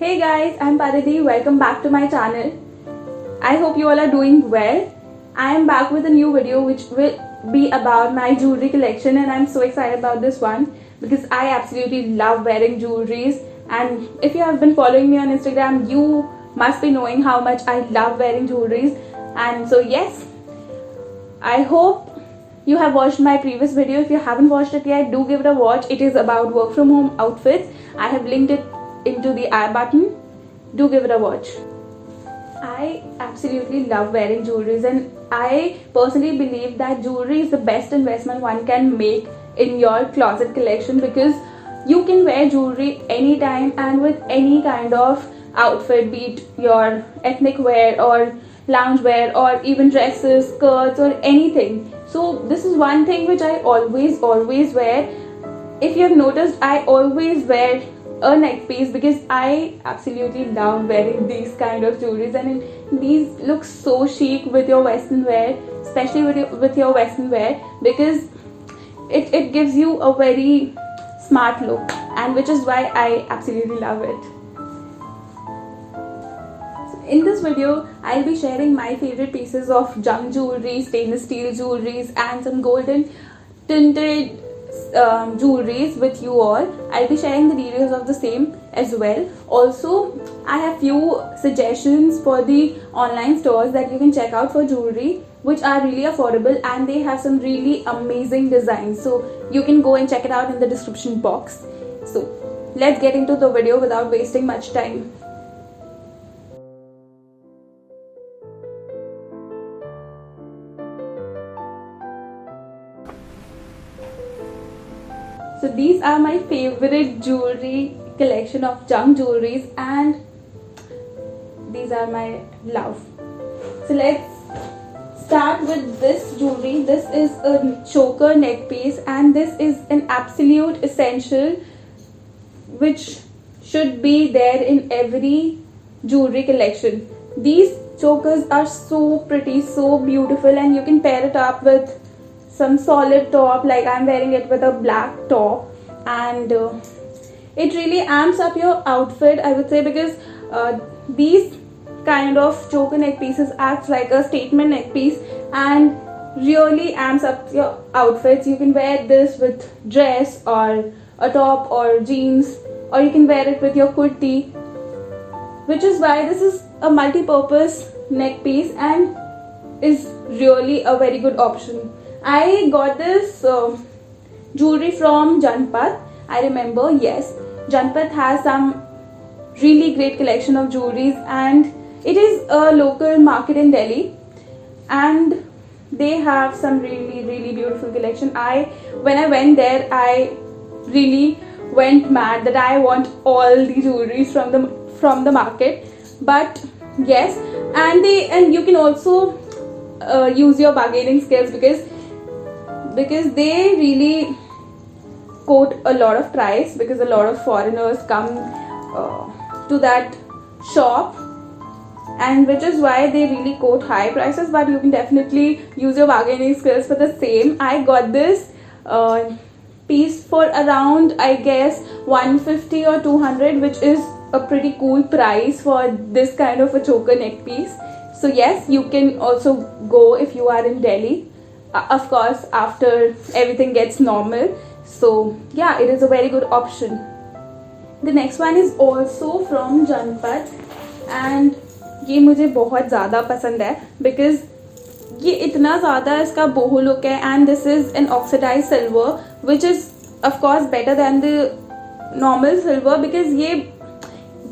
Hey guys, I'm Paridhi. Welcome back to my channel. I hope you all are doing well. I am back with a new video which will be about my jewelry collection, and I'm so excited about this one because I absolutely love wearing jewelries. And if you have been following me on Instagram, you must be knowing how much I love wearing jewelries. And so yes, I hope you have watched my previous video. If you haven't watched it yet, do give it a watch. It is about work from home outfits. I have linked it into the I button. Do give it a watch. I absolutely love wearing jewelries, and I personally believe that jewelry is the best investment one can make in your closet collection because you can wear jewelry anytime and with any kind of outfit, be it your ethnic wear or lounge wear or even dresses, skirts or anything. So this is one thing which I always wear. If you have noticed, I always wear a neck piece because I absolutely love wearing these kind of jewelries, and these look so chic with your western wear, especially with your western wear, because it gives you a very smart look, and which is why I absolutely love it. In this video, I'll be sharing my favorite pieces of junk jewelry, stainless steel jewelries and some golden tinted jewelries with you all. I'll be sharing the details of the same as well. Also, I have few suggestions for the online stores that you can check out for jewelry which are really affordable, and they have some really amazing designs, so you can go and check it out in the description box. So let's get into the video without wasting much time. So these are my favorite jewelry collection of junk jewelries, and these are my love. So let's start with this jewelry. This is a choker neck piece, and this is an absolute essential which should be there in every jewelry collection. These chokers are so pretty, so beautiful, and you can pair it up with some solid top, like I'm wearing it with a black top, and it really amps up your outfit, I would say, because these kind of choker neck pieces acts like a statement neck piece and really amps up your outfits. You can wear this with dress or a top or jeans, or you can wear it with your kurti, which is why this is a multi-purpose neck piece and is really a very good option. I got this jewelry from Janpath. I remember, yes, Janpath has some really great collection of jewelries, and it is a local market in Delhi, and they have some really beautiful collection. When I went there, I really went mad that I want all the jewelries from the market. But yes, and you can also use your bargaining skills because they really quote a lot of price, because a lot of foreigners come to that shop, and which is why they really quote high prices, but you can definitely use your bargaining skills for the same. I got this piece for around, I guess, 150 or 200, which is a pretty cool price for this kind of a choker neck piece. So yes, you can also go if you are in Delhi, of course after everything gets normal. So yeah, it is a very good option. The next one is also from Janpath, and ये मुझे बहुत ज़्यादा पसंद है because ये इतना ज़्यादा इसका boho look है, and this is an oxidized silver which is of course better than the normal silver because ये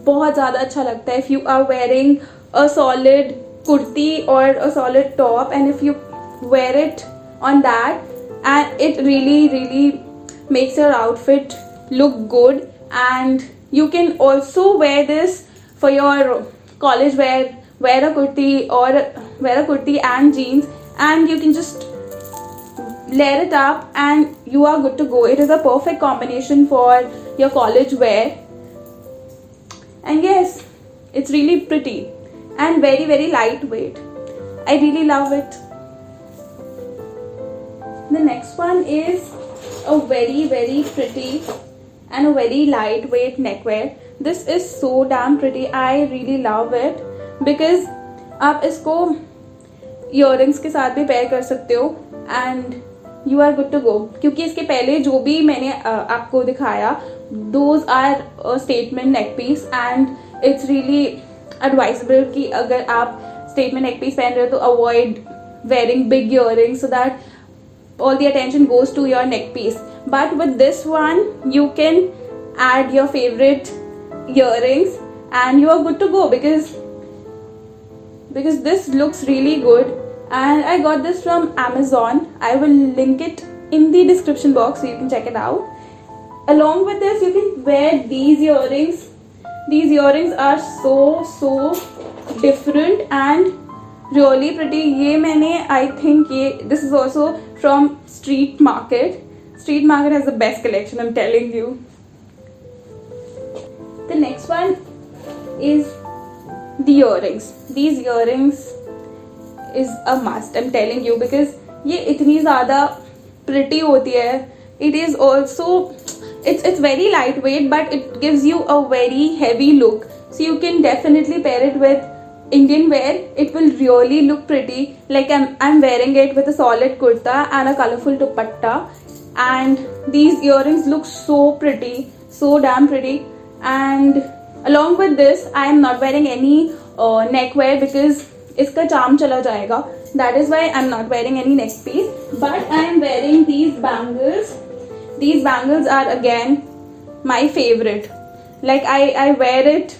बहुत ज़्यादा अच्छा लगता है if you are wearing a solid kurti or a solid top, and if you wear it on that, and it really makes your outfit look good. And you can also wear this for your college wear a kurti and jeans, and you can just layer it up and you are good to go. It is a perfect combination for your college wear, and yes, it's really pretty and very lightweight. I really love it. The next one is a very pretty and a very lightweight neckwear. This is so damn pretty. I really love it because आप इसको earrings के साथ भी pair कर सकते हो and you are good to go. क्योंकि इसके पहले जो भी मैंने आपको दिखाया those are statement neck piece and it's really advisable कि अगर आप स्टेटमेंट नेक पीस पहन रहे हो तो avoid wearing big earrings so that all the attention goes to your neck piece. But with this one you can add your favorite earrings and you are good to go because this looks really good and I got this from Amazon. I will link it in the description box so you can check it out. Along with this you can wear these earrings. These earrings are so different and really pretty. ये मैंने I think ये this is also from Street Market. Street Market has the best collection, I'm telling you. The next one is the earrings. These earrings is a must, I'm telling you, because ये इतनी ज़्यादा pretty होती है. It is also it's very lightweight but it gives you a very heavy look. So you can definitely pair it with Indian wear. It will really look pretty. Like I'm wearing it with a solid kurta and a colorful dupatta, and these earrings look so pretty, so damn pretty. And along with this I am not wearing any neck wear because इसका charm चला जाएगा. That is why I'm not wearing any neck piece, but I am wearing these bangles. These bangles are again my favorite. Like I wear it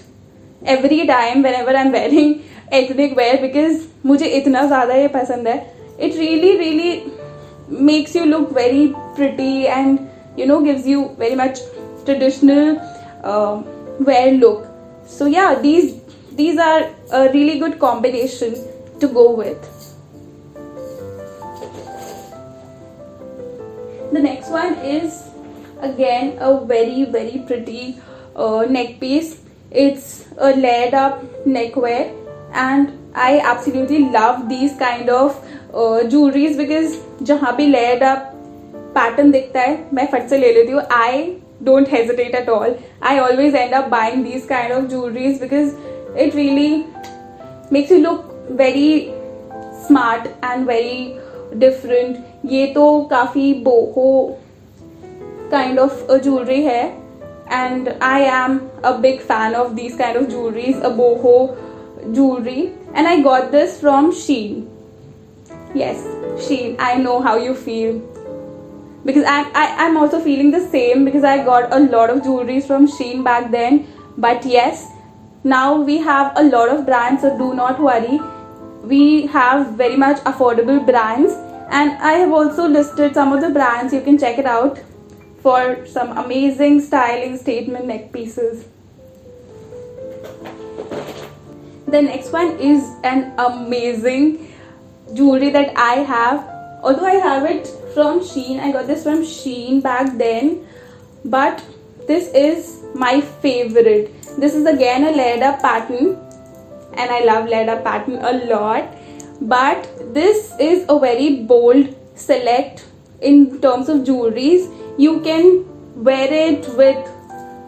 every time whenever I'm wearing ethnic wear because मुझे इतना ज़्यादा ये पसंद है. It really makes you look very pretty and you know gives you very much traditional wear look. So yeah, these are a really good combination to go with. The next one is again a very pretty neck piece. It's a layered up neckwear and I absolutely love these kind of jewelries because जहाँ भी layered up pattern दिखता है मैं फट से ले लेती हूँ. I don't hesitate at all. I always end up buying these kind of jewelries because it really makes you look very smart and very different. ये तो काफ़ी boho kind of jewelry है. And I am a big fan of these kind of jewelries, a boho jewelry, and I got this from Shein. Yes, Shein. I know how you feel because I'm also feeling the same because I got a lot of jewelries from Shein back then. But yes, now we have a lot of brands, so do not worry. We have very much affordable brands, and I have also listed some of the brands. You can check it out for some amazing styling statement neck pieces. The next one is an amazing jewelry that I have. Although I have it from Shein, I got this from Shein back then, but this is my favorite. This is again a layered up pattern and I love layered up pattern a lot, but this is a very bold select in terms of jewelries. You can wear it with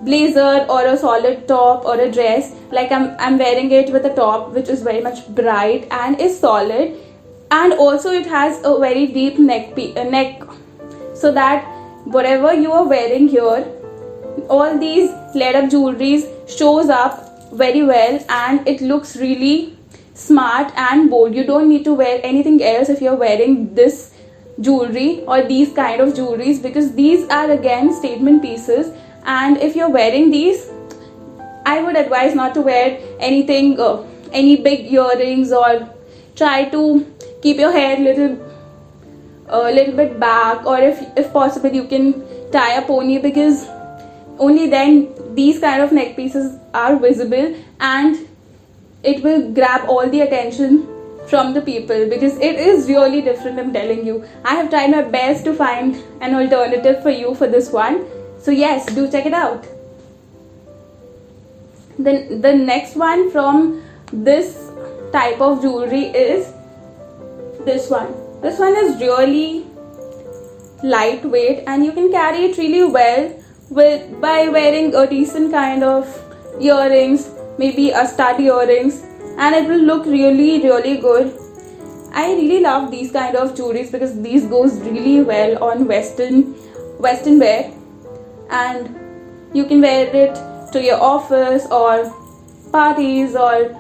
blazer or a solid top or a dress. Like I'm wearing it with a top which is very much bright and is solid, and also it has a very deep neck so that whatever you are wearing here, all these layered up jewelries shows up very well and it looks really smart and bold. You don't need to wear anything else if you're wearing this jewelry or these kind of jewelries, because these are again statement pieces, and if you're wearing these, I would advise not to wear anything, any big earrings, or try to keep your hair a little bit back, or if possible you can tie a pony, because only then these kind of neck pieces are visible and it will grab all the attention from the people, because it is really different, I'm telling you. I have tried my best to find an alternative for you for this one, so yes, do check it out. Then the next one from this type of jewelry is this one. This one is really lightweight and you can carry it really well by wearing a decent kind of earrings, maybe a stud earrings, and it will look really really good. I really love these kind of jewelries because these goes really well on western wear, and you can wear it to your office or parties or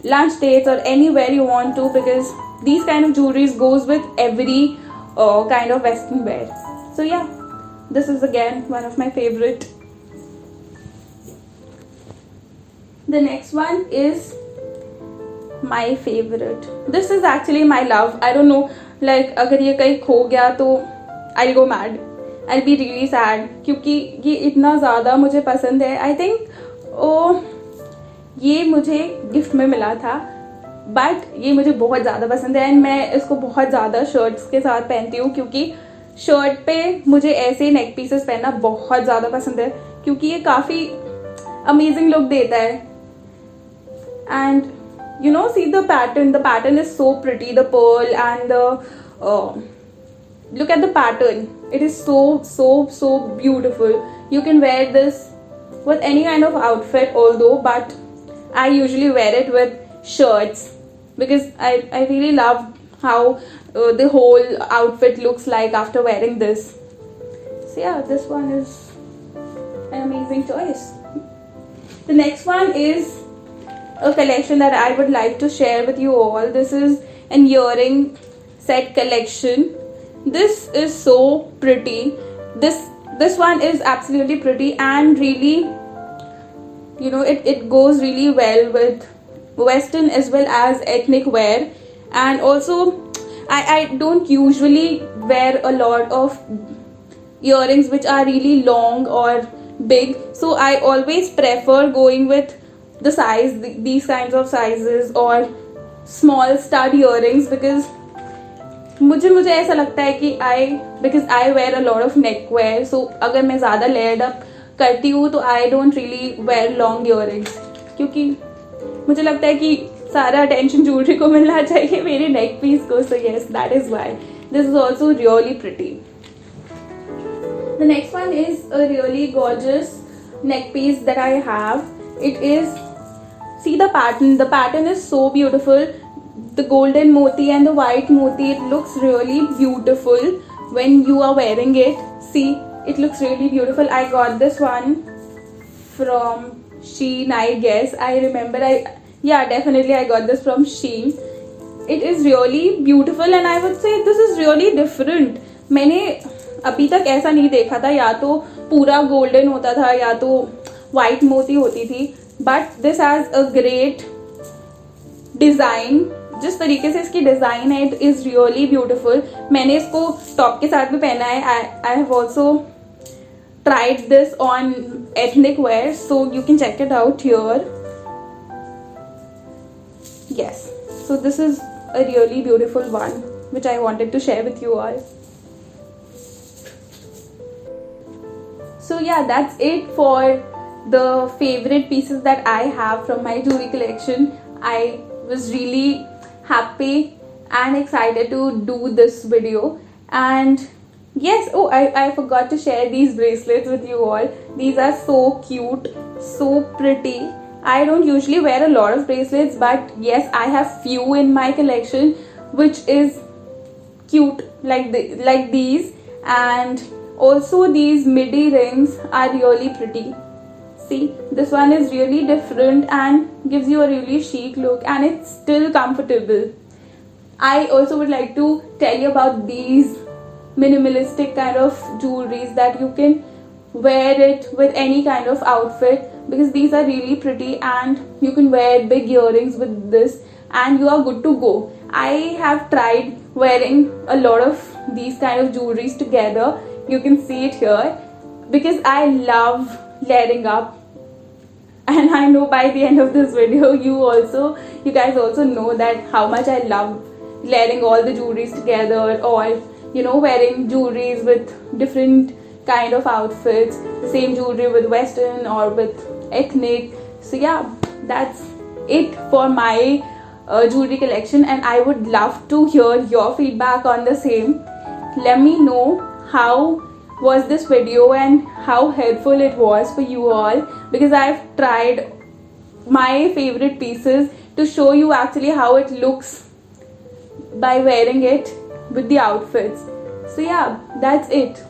lunch dates or anywhere you want to, because these kind of jewelries goes with every kind of western wear. So yeah, this is again one of my favorite. The next one is my favorite. This is actually my love. I don't know, like अगर ये कहीं खो गया तो I'll go mad. I'll be really sad क्योंकि ये इतना ज़्यादा मुझे पसंद है. I think ये मुझे गिफ्ट में मिला था, बट ये मुझे बहुत ज़्यादा पसंद है एंड मैं इसको बहुत ज़्यादा शर्ट्स के साथ पहनती हूँ, क्योंकि शर्ट पे मुझे ऐसे नेक पीसेस पहनना बहुत ज़्यादा पसंद है क्योंकि ये काफ़ी अमेजिंग लुक देता है. And you know, see the pattern is so pretty, the pearl and the look at the pattern. It is so beautiful. You can wear this with any kind of outfit although, but I usually wear it with shirts because I really love how the whole outfit looks like after wearing this. So yeah, this one is an amazing choice. The next one is a collection that I would like to share with you all. This is an earring set collection. This is so pretty. This one is absolutely pretty and really, you know, it goes really well with western as well as ethnic wear. And also I don't usually wear a lot of earrings which are really long or big, so I always prefer going with the size, these kinds of sizes or small stud earrings, because मुझे ऐसा लगता है कि because I wear a lot of neck wear, so अगर मैं ज़्यादा layered up करती हूँ तो I don't really wear long earrings, क्योंकि मुझे लगता है कि सारा attention jewelry को मिलना चाहिए मेरे neck piece को. So yes, that is why this is also really pretty. The next one is a really gorgeous neck piece that I have. It is, see the pattern is so beautiful. The golden moti and the white moti, it looks really beautiful when you are wearing it. See, it looks really beautiful. I got this one from Shein, I guess. I remember definitely I got this from Shein. It is really beautiful and I would say this is really different. मैंने अभी तक ऐसा नहीं देखा था, या तो पूरा गोल्डन होता था या तो वाइट मोती होती थी, but this has a great design. जिस तरीके से इसकी डिज़ाइन है, इट इज़ रियली ब्यूटिफुल. मैंने इसको टॉप के साथ भी पहना है. I have also tried this on ethnic wear, so you can check it out here. Yes, so this is a really beautiful one which I wanted to share with you all. So yeah, that's it for the favorite pieces that I have from my jewelry collection. I was really happy and excited to do this video. And yes, oh, I forgot to share these bracelets with you all. These are so cute, so pretty. I don't usually wear a lot of bracelets, but yes, I have few in my collection which is cute like these. And also these midi rings are really pretty. See, this one is really different and gives you a really chic look and it's still comfortable. I also would like to tell you about these minimalistic kind of jewelries that you can wear it with any kind of outfit, because these are really pretty and you can wear big earrings with this and you are good to go. I have tried wearing a lot of these kind of jewelries together. You can see it here because I love layering up, and I know by the end of this video you guys also know that how much I love layering all the jewelries together, or you know, wearing jewelries with different kind of outfits, the same jewelry with western or with ethnic. So yeah, that's it for my jewelry collection, and I would love to hear your feedback on the same. Let me know how was this video and how helpful it was for you all, because I've tried my favorite pieces to show you actually how it looks by wearing it with the outfits. So yeah, that's it.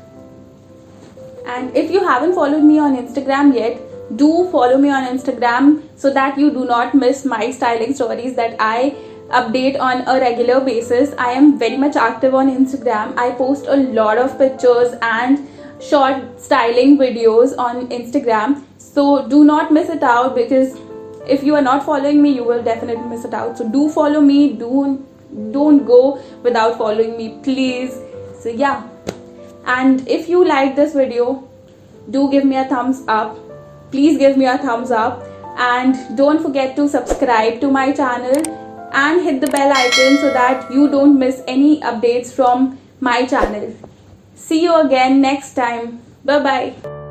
And if you haven't followed me on Instagram yet, do follow me on Instagram so that you do not miss my styling stories that I update on a regular basis. I am very much active on Instagram. I post a lot of pictures and short styling videos on Instagram. So do not miss it out, because if you are not following me, you will definitely miss it out. So do follow me. Don't go without following me, please. So yeah. And if you like this video, do give me a thumbs up. Please give me a thumbs up, and don't forget to subscribe to my channel and hit the bell icon so that you don't miss any updates from my channel. See you again next time. Bye bye.